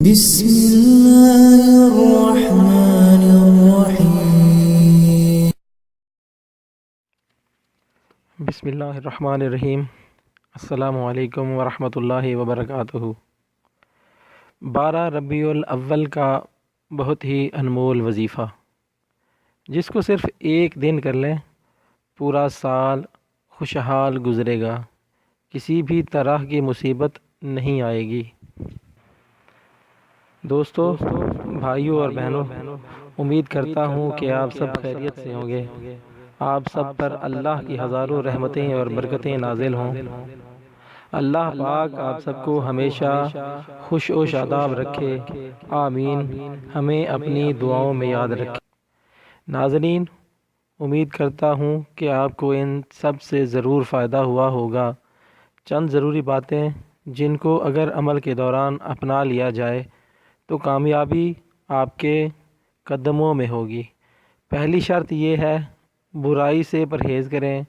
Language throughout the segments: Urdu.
بسم اللہ الرحمن الرحیم بسم اللہ الرحمن الرحیم۔ السلام علیکم ورحمۃ اللہ وبرکاتہ۔ 12 ربیع الاول کا بہت ہی انمول وظیفہ، جس کو صرف ایک دن کر لیں پورا سال خوشحال گزرے گا، کسی بھی طرح کی مصیبت نہیں آئے گی۔ دوستو، بھائیوں اور بہنوں، امید کرتا ہوں کہ آپ سب خیریت سے ہوں گے۔ آپ سب پر اللہ کی ہزاروں رحمتیں اور برکتیں نازل ہوں۔ اللہ پاک آپ سب کو ہمیشہ خوش و شاداب رکھے، آمین۔ ہمیں اپنی دعاؤں میں یاد رکھے۔ ناظرین، امید کرتا ہوں کہ آپ کو ان سب سے ضرور فائدہ ہوا ہوگا۔ چند ضروری باتیں جن کو اگر عمل کے دوران اپنا لیا جائے تو کامیابی آپ کے قدموں میں ہوگی۔ پہلی شرط یہ ہے، برائی سے پرہیز کریں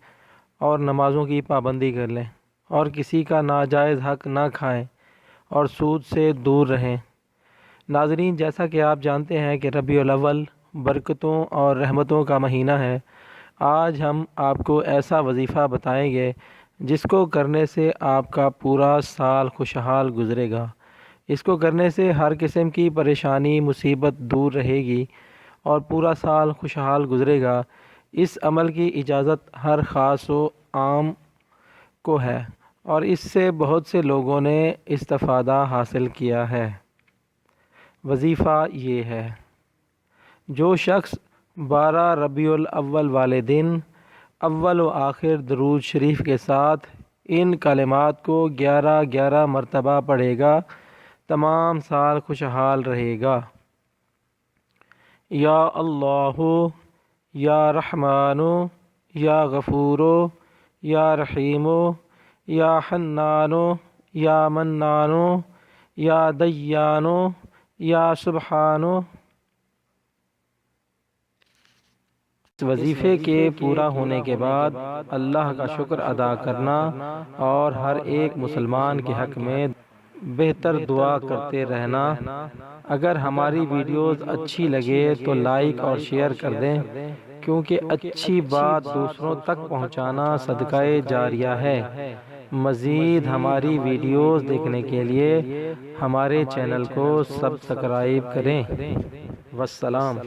اور نمازوں کی پابندی کر لیں، اور کسی کا ناجائز حق نہ کھائیں اور سود سے دور رہیں۔ ناظرین، جیسا کہ آپ جانتے ہیں کہ ربیع الاول برکتوں اور رحمتوں کا مہینہ ہے۔ آج ہم آپ کو ایسا وظیفہ بتائیں گے جس کو کرنے سے آپ کا پورا سال خوشحال گزرے گا۔ اس کو کرنے سے ہر قسم کی پریشانی مصیبت دور رہے گی اور پورا سال خوشحال گزرے گا۔ اس عمل کی اجازت ہر خاص و عام کو ہے اور اس سے بہت سے لوگوں نے استفادہ حاصل کیا ہے۔ وظیفہ یہ ہے، جو شخص 12 ربیع الاول والے دن اول و آخر درود شریف کے ساتھ ان کلمات کو 11 مرتبہ پڑھے گا، تمام سال خوشحال رہے گا۔ یا اللہ، یا رحمان، یا غفور، یا رحیم، یا حنان، یا منان، یا دیان، یا سبحان۔ اس وظیفے کے پورا ہونے کے بعد اللہ کا شکر ادا کرنا اور ہر ایک مسلمان کے حق میں بہتر دعا کرتے رہنا۔ اگر ہماری ویڈیوز اچھی لگے تو لائک اور شیئر کر دیں، کیونکہ اچھی بات دوسروں تک پہنچانا صدقہ جاریہ ہے۔ مزید ہماری ویڈیوز دیکھنے کے لیے ہمارے چینل کو سبسکرائب کریں۔ والسلام۔